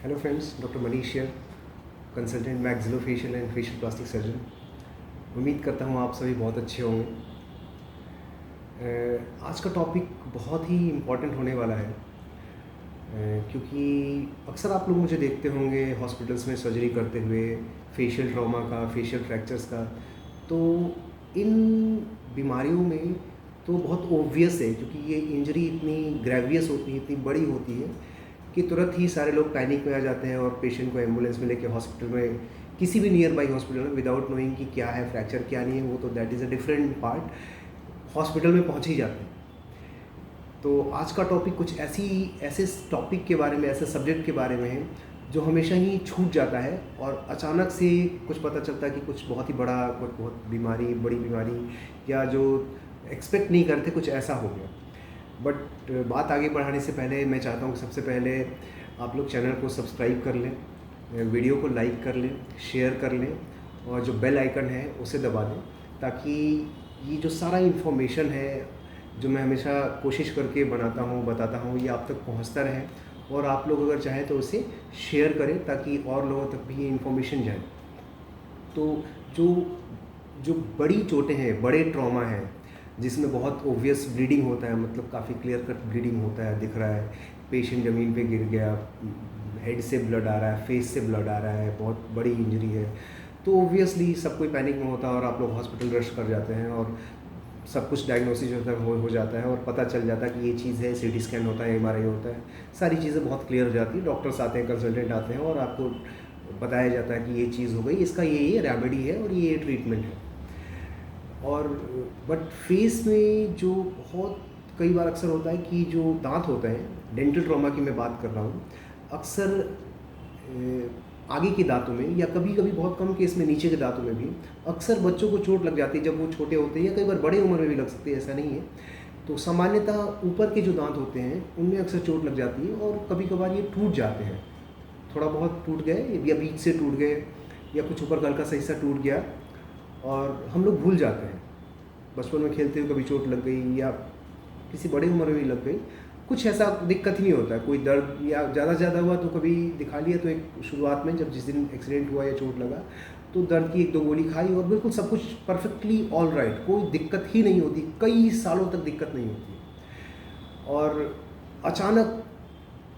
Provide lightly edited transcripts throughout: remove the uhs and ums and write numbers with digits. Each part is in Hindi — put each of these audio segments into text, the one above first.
Hello friends, doctor Manish here, consultant maxillofacial and facial plastic surgeon. उम्मीद करता हूँ आप सभी बहुत अच्छे होंगे। आज का टॉपिक बहुत ही इम्पॉर्टेंट होने वाला है, क्योंकि अक्सर आप लोग मुझे देखते होंगे हॉस्पिटल्स में सर्जरी करते हुए, फेशियल ट्रॉमा का, फेशियल फ्रैक्चर्स का। तो इन बीमारियों में तो बहुत ओब्वियस है, क्योंकि ये इंजरी इतनी ग्रेवियस होती है, इतनी बड़ी होती है कि तुरंत ही सारे लोग पैनिक में आ जाते हैं और पेशेंट को एम्बुलेंस में लेके हॉस्पिटल में, किसी भी नियर बाई हॉस्पिटल में, विदाउट नोइंग कि क्या है फ्रैक्चर क्या नहीं है, वो तो that is a different part, hospital में पहुँच ही जाते हैं। तो आज का टॉपिक कुछ ऐसे टॉपिक के बारे में, ऐसे सब्जेक्ट के बारे में है जो हमेशा ही छूट जाता है और अचानक से कुछ पता चलता है कि कुछ बहुत ही बड़ा, कुछ बहुत बड़ी बीमारी, या जो एक्सपेक्ट नहीं करते कुछ ऐसा हो गया। बट बात आगे बढ़ाने से पहले मैं चाहता हूँ कि सबसे पहले आप लोग चैनल को सब्सक्राइब कर लें, वीडियो को लाइक कर लें, शेयर कर लें, और जो बेल आइकन है उसे दबा दें, ताकि ये जो सारा इन्फॉर्मेशन है जो मैं हमेशा कोशिश करके बताता हूँ, ये आप तक पहुँचता रहे, और आप लोग अगर चाहें तो उसे शेयर करें ताकि और लोगों तक भी ये इन्फॉर्मेशन जाए। तो जो जो बड़ी चोटें हैं, बड़े ट्रॉमा हैं, जिसमें बहुत ओब्वियस ब्लीडिंग होता है, मतलब काफ़ी क्लियर कट ब्लीडिंग होता है, दिख रहा है, पेशेंट ज़मीन पे गिर गया, हेड से ब्लड आ रहा है, फेस से ब्लड आ रहा है, बहुत बड़ी इंजरी है, तो ओब्वियसली सब कोई पैनिक में होता है और आप लोग हॉस्पिटल रश कर जाते हैं और सब कुछ डायग्नोसिस हो जाता है और पता चल जाता है कि ये चीज़ है, सीटी स्कैन होता है, एमआरआई होता है, सारी चीज़ें बहुत क्लियर हो जाती है, डॉक्टर्स आते हैं, कंसल्टेंट आते हैं और आपको बताया जाता है कि ये चीज़ हो गई, इसका ये रेमेडी है और ये ट्रीटमेंट है। और बट फेस में जो बहुत कई बार अक्सर होता है कि जो दांत होते हैं, डेंटल ट्रॉमा की मैं बात कर रहा हूँ, अक्सर आगे के दांतों में, या कभी कभी बहुत कम केस में नीचे के दांतों में भी अक्सर बच्चों को चोट लग जाती है जब वो छोटे होते हैं, या कई बार बड़े उम्र में भी लग सकती है, ऐसा नहीं है। तो सामान्यतः ऊपर के जो दांत होते हैं उनमें अक्सर चोट लग जाती है और कभी कभार ये टूट जाते हैं, थोड़ा बहुत टूट गए या बीच से टूट गए, या कुछ ऊपर का हल्का सा हिस्सा टूट गया और हम लोग भूल जाते हैं। बचपन में खेलते हुए कभी चोट लग गई या किसी बड़ी उम्र में भी लग गई, कुछ ऐसा दिक्कत ही नहीं होता है, कोई दर्द या ज़्यादा हुआ तो कभी दिखा लिया, तो एक शुरुआत में जब जिस दिन एक्सीडेंट हुआ या चोट लगा तो दर्द की 1-2 गोली खाई और बिल्कुल सब कुछ परफेक्टली ऑल राइट, कोई दिक्कत ही नहीं होती, कई सालों तक दिक्कत नहीं होती। और अचानक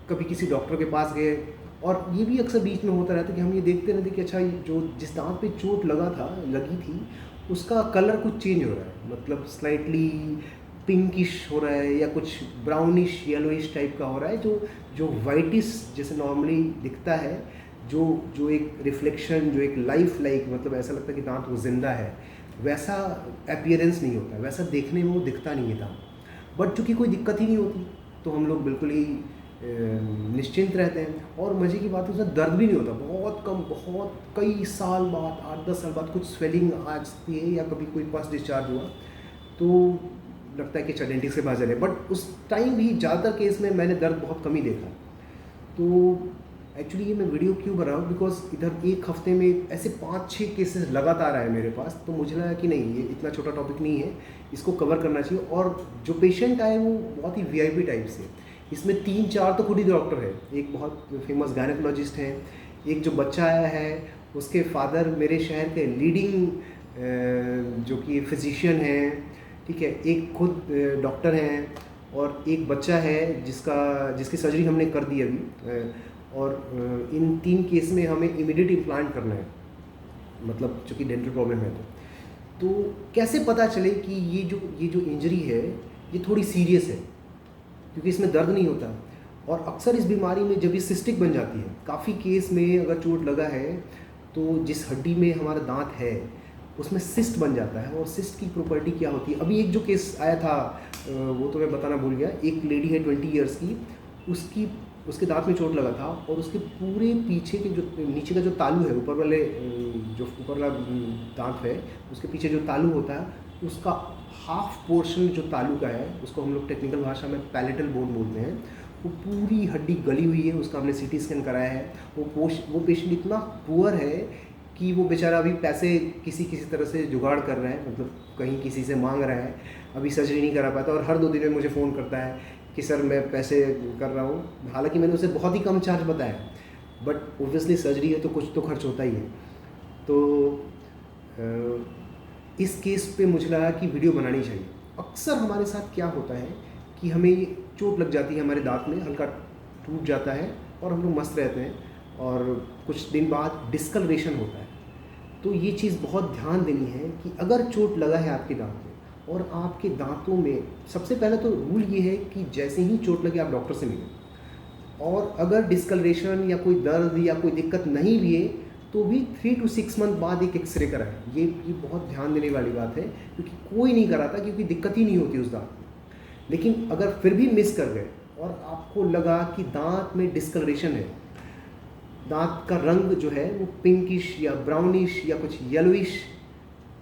कभी किसी डॉक्टर के पास गए, और ये भी अक्सर बीच में होता रहता है कि हम ये देखते रहते कि अच्छा, जो जिस दांत पे चोट लगी थी उसका कलर कुछ चेंज हो रहा है, मतलब स्लाइटली पिंकिश हो रहा है या कुछ ब्राउनिश येलोइश टाइप का हो रहा है, जो वाइटिश जैसे नॉर्मली दिखता है, जो एक रिफ्लेक्शन, जो एक लाइफ लाइक, मतलब ऐसा लगता है कि दांत वो जिंदा है, वैसा अपीयरेंस नहीं होता, वैसा देखने में वो दिखता नहीं है दांत। बट चूँकि कोई दिक्कत ही नहीं होती तो हम लोग बिल्कुल ही निश्चिंत रहते हैं, और मज़े की बात है उसमें दर्द भी नहीं होता, बहुत कम, बहुत कई साल बाद, 8-10 साल बाद कुछ स्वेलिंग आ सकती है, या कभी कोई पस डिस्चार्ज हुआ तो लगता है कि अच्छा डेंटिस्ट के पास जा रहे हैं, बट उस टाइम भी ज़्यादातर केस में मैंने दर्द बहुत कम ही देखा। तो एक्चुअली ये मैं वीडियो क्यों बना रहा हूँ, बिकॉज इधर एक हफ्ते में ऐसे 5-6 केसेस लगातार आए मेरे पास, तो मुझे लगा कि नहीं, ये इतना छोटा टॉपिक नहीं है, इसको कवर करना चाहिए। और जो पेशेंट आए वो बहुत ही वीआईपी टाइप से, इसमें 3-4 तो खुद ही डॉक्टर है, एक बहुत फेमस गायनेकोलॉजिस्ट हैं, एक जो बच्चा आया है उसके फादर मेरे शहर के लीडिंग जो कि फिजिशियन हैं, ठीक है, एक खुद डॉक्टर हैं, और एक बच्चा है जिसकी सर्जरी हमने कर दी अभी। और इन 3 केस में हमें इमीडिएट इम्प्लांट करना है, मतलब चूँकि डेंटल प्रॉब्लम है। तो कैसे पता चले कि ये जो इंजरी है ये थोड़ी सीरियस है, क्योंकि इसमें दर्द नहीं होता, और अक्सर इस बीमारी में जब ये सिस्टिक बन जाती है, काफ़ी केस में अगर चोट लगा है तो जिस हड्डी में हमारा दांत है उसमें सिस्ट बन जाता है। और सिस्ट की प्रॉपर्टी क्या होती है, अभी एक जो केस आया था वो तो मैं बताना भूल गया, एक लेडी है 20 ईयर्स की, उसके दांत में चोट लगा था और उसके पूरे पीछे के जो नीचे का जो तालू है, ऊपर वाला दांत है, उसके पीछे जो तालू होता है उसका हाफ पोर्शन जो तालू का है, उसको हम लोग टेक्निकल भाषा में पैलेटल बोन बोलते हैं, वो पूरी हड्डी गली हुई है, उसका हमने सीटी स्कैन कराया है। वो पेशेंट इतना पुअर है कि वो बेचारा अभी पैसे किसी तरह से जुगाड़ कर रहा है, मतलब कहीं किसी से मांग रहा है, अभी सर्जरी नहीं करा पाता, और हर 2 दिन में मुझे फ़ोन करता है कि सर मैं पैसे कर रहा हूँ, हालांकि मैंने उसे बहुत ही कम चार्ज बताया, बट ऑब्वियसली सर्जरी है तो कुछ तो खर्च होता ही है। तो इस केस पे मुझे लगा कि वीडियो बनानी चाहिए। अक्सर हमारे साथ क्या होता है कि हमें चोट लग जाती है, हमारे दांत में हल्का टूट जाता है और हम लोग मस्त रहते हैं, और कुछ दिन बाद डिस्कलरेशन होता है। तो ये चीज़ बहुत ध्यान देनी है कि अगर चोट लगा है आपके दांत में और आपके दांतों में, सबसे पहले तो रूल ये है कि जैसे ही चोट लगे आप डॉक्टर से मिलें, और अगर डिस्कलरेशन या कोई दर्द या कोई दिक्कत नहीं भी है तो भी 3 to 6 मंथ बाद एक एक्सरे कराएं। ये बहुत ध्यान देने वाली बात है, क्योंकि कोई नहीं कराता, क्योंकि दिक्कत ही नहीं होती उस दांत में। लेकिन अगर फिर भी मिस कर गए और आपको लगा कि दांत में डिस्कलरेशन है, दांत का रंग जो है वो पिंकिश या ब्राउनिश या कुछ येलोइश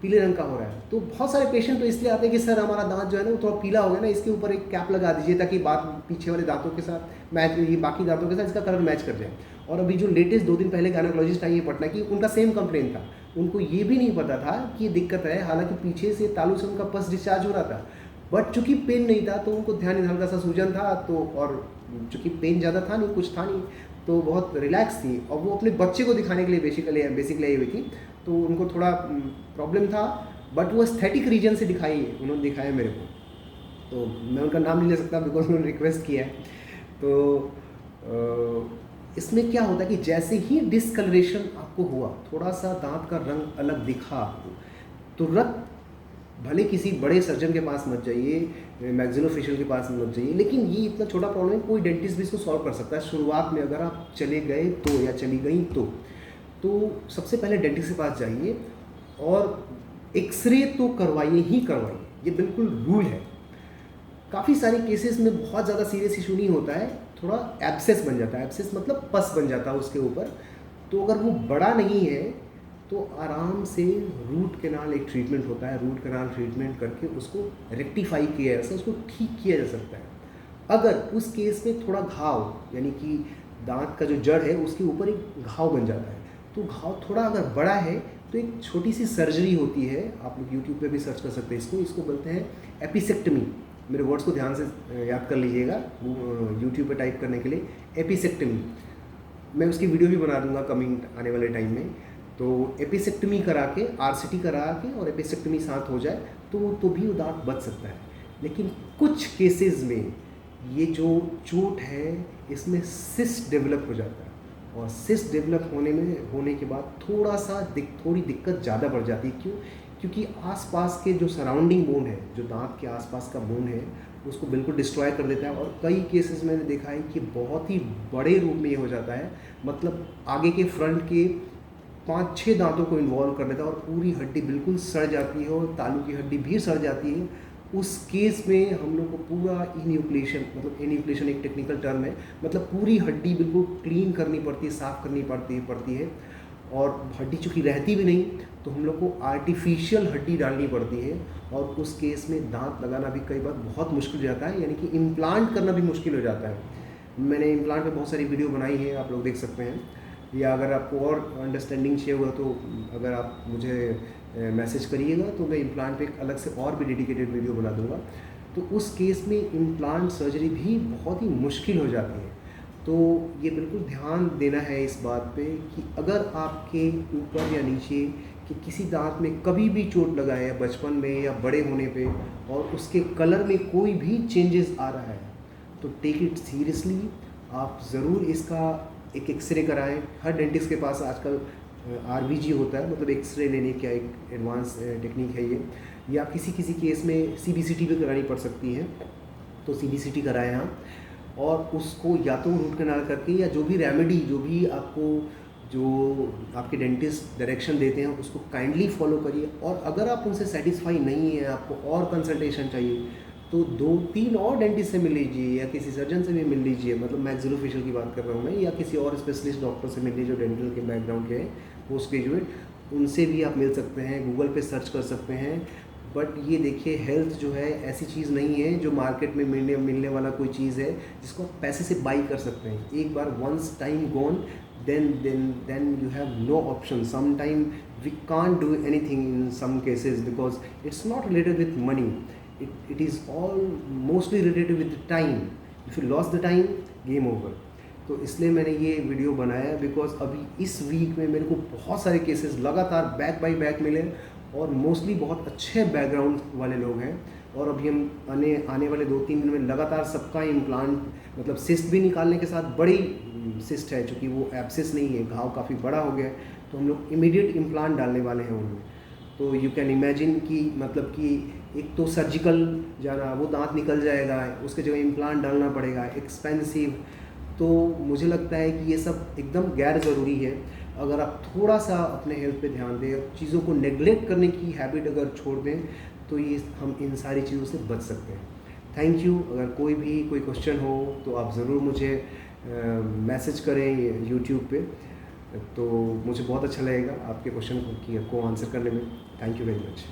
पीले रंग का हो रहा है, तो बहुत सारे पेशेंट तो इसलिए आते हैं कि सर हमारा दांत जो है ना वो थोड़ा पीला हो गया ना, इसके ऊपर एक कैप लगा दीजिए ताकि बात पीछे वाले दांतों के साथ मैच, ये बाकी दांतों के साथ इसका कलर मैच कर जाए। और अभी जो लेटेस्ट 2 दिन पहले गायनेकोलॉजिस्ट आई है पटना की, उनका सेम कंप्लेन था, उनको ये भी नहीं पता था कि ये दिक्कत है, हालांकि पीछे से तालू से उनका पस डिस्चार्ज हो रहा था, बट चूंकि पेन नहीं था तो उनको ध्यान नहीं, हल्का सा सूजन था, तो और चूंकि पेन ज़्यादा था नहीं, कुछ था नहीं, तो बहुत रिलैक्स थी, और वो अपने बच्चे को दिखाने के लिए बेसिकली आई हुई थी, तो उनको थोड़ा प्रॉब्लम था, बट वो एस्थेटिक रीजन से उन्होंने दिखाया मेरे को, तो मैं उनका नाम नहीं ले सकता बिकॉज उन्होंने रिक्वेस्ट किया है। तो इसमें क्या होता है कि जैसे ही डिस्कलरेशन आपको हुआ, थोड़ा सा दांत का रंग अलग दिखा आपको, तुरंत भले किसी बड़े सर्जन के पास मत जाइए, मैक्सिलोफेशियल के पास मत जाइए, लेकिन ये इतना छोटा प्रॉब्लम है, कोई डेंटिस्ट भी इसको सॉल्व कर सकता है शुरुआत में, अगर आप चले गए तो या चली गई तो सबसे पहले डेंटिस्ट के पास जाइए और एक्सरे तो करवाइए ही करवाइए, ये बिल्कुल रूल है। काफ़ी सारे केसेस में बहुत ज़्यादा सीरियस इशू नहीं होता है, थोड़ा एब्सेस बन जाता है, एब्सेस मतलब पस बन जाता है उसके ऊपर, तो अगर वो बड़ा नहीं है तो आराम से रूट कैनाल एक ट्रीटमेंट होता है, रूट कैनाल ट्रीटमेंट करके उसको रेक्टिफाई किया जा सकता है, उसको ठीक किया जा सकता है। अगर उस केस में थोड़ा घाव, यानी कि दांत का जो जड़ है उसके ऊपर एक घाव बन जाता है, तो घाव थोड़ा अगर बड़ा है तो एक छोटी सी सर्जरी होती है, आप लोग यूट्यूब पे भी सर्च कर सकते हैं इसको बोलते हैं एपिसेक्टमी। मेरे वर्ड्स को ध्यान से याद कर लीजिएगा, यूट्यूब पे टाइप करने के लिए एपिसेक्टमी, मैं उसकी वीडियो भी बना दूंगा कमिंग आने वाले टाइम में। तो एपिसेक्टमी करा के, आरसीटी करा के और एपिसेक्टमी साथ हो जाए तो भी वो दांत बच सकता है। लेकिन कुछ केसेस में ये जो चोट है इसमें सिस्ट डेवलप हो जाता है, और सिस्ट डेवलप होने के बाद थोड़ी दिक्कत ज़्यादा बढ़ जाती है। क्यों? क्योंकि आसपास के जो सराउंडिंग बोन है, जो दांत के आसपास का बोन है, उसको बिल्कुल डिस्ट्रॉय कर देता है, और कई केसेस मैंने देखा है कि बहुत ही बड़े रूप में ये हो जाता है, मतलब आगे के फ्रंट के 5-6 दांतों को इन्वॉल्व कर लेता है, और पूरी हड्डी बिल्कुल सड़ जाती है, और तालू की हड्डी भी सड़ जाती है। उस केस में हम लोग को पूरा इन्यूक्लेशन, मतलब इन्यूक्लेशन एक टेक्निकल टर्म है, मतलब पूरी हड्डी बिल्कुल क्लीन करनी पड़ती है, साफ़ करनी पड़ती है, और हड्डी चूँकि रहती भी नहीं तो हम लोग को आर्टिफिशियल हड्डी डालनी पड़ती है, और उस केस में दांत लगाना भी कई बार बहुत मुश्किल हो जाता है, यानी कि इम्प्लांट करना भी मुश्किल हो जाता है। मैंने इम्प्लांट पे बहुत सारी वीडियो बनाई है, आप लोग देख सकते हैं, या अगर आपको और अंडरस्टैंडिंग चाहिए होगा तो अगर आप मुझे मैसेज करिएगा तो मैं इम्प्लांट पे एक अलग से और भी डेडिकेटेड वीडियो बना दूंगा। तो उस केस में इम्प्लांट सर्जरी भी बहुत ही मुश्किल हो जाती है। तो ये बिल्कुल ध्यान देना है इस बात पे कि अगर आपके ऊपर या नीचे कि किसी दांत में कभी भी चोट लगा है, बचपन में या बड़े होने पे, और उसके कलर में कोई भी चेंजेस आ रहा है, तो टेक इट सीरियसली। आप ज़रूर इसका एक एक्सरे कराएं। हर डेंटिस्ट के पास आजकल आरबीजी होता है, मतलब एक्सरे लेने का एक एडवांस टेक्निक है ये, या किसी केस में सीबीसीटी भी करानी पड़ सकती है, तो सीबीसीटी कराएं आप, और उसको या तो रूट कैनाल करके, या जो भी रेमेडी, जो भी आपके डेंटिस्ट डायरेक्शन देते हैं उसको काइंडली फॉलो करिए। और अगर आप उनसे सेटिस्फाई नहीं है, आपको और कंसल्टेशन चाहिए, तो 2-3 और डेंटिस्ट से मिल लीजिए, या किसी सर्जन से भी मिल लीजिए, मतलब मैक्सिलोफेशियल की बात कर रहा हूँ मैं, या किसी और स्पेशलिस्ट डॉक्टर से मिल लीजिए जो डेंटल के बैकग्राउंड के हैं, पोस्ट ग्रेजुएट, उनसे भी आप मिल सकते हैं, गूगल पे सर्च कर सकते हैं। बट ये देखिए, हेल्थ जो है ऐसी चीज़ नहीं है जो मार्केट में मिलने वाला कोई चीज़ है जिसको आप पैसे से बाई कर सकते हैं। एक बार once time gone, then you have no option. Sometime we can't do anything in some cases because it's not related with money. It is all mostly related with the time. If you lost the time, game over. तो इसलिए मैंने ये वीडियो बनाया, बिकॉज अभी इस वीक में मेरे को बहुत सारे केसेस लगातार बैक बाय बैक मिले, और मोस्टली बहुत अच्छे बैकग्राउंड वाले लोग हैं। और अभी हम आने वाले 2-3 दिन में लगातार सबका इम्प्लांट, मतलब सिस्ट भी निकालने के साथ बड़ी सिस्ट है, चूँकि वो एब्सिस नहीं है, घाव काफ़ी बड़ा हो गया है, तो हम लोग इमीडिएट इम्प्लांट डालने वाले हैं उनमें। तो यू कैन इमेजिन कि मतलब कि एक तो सर्जिकल जाना, वो दांत निकल जाएगा, उसके जगह इम्प्लांट डालना पड़ेगा, एक्सपेंसिव। तो मुझे लगता है कि ये सब एकदम गैर ज़रूरी है। अगर आप थोड़ा सा अपने हेल्थ पे ध्यान दें, चीज़ों को नेग्लेक्ट करने की हैबिट अगर छोड़ दें, तो ये हम इन सारी चीज़ों से बच सकते हैं। Thank you. अगर कोई क्वेश्चन हो तो आप ज़रूर मुझे मैसेज करें यूट्यूब पे, तो मुझे बहुत अच्छा लगेगा आपके क्वेश्चन को आंसर करने में। Thank you very much.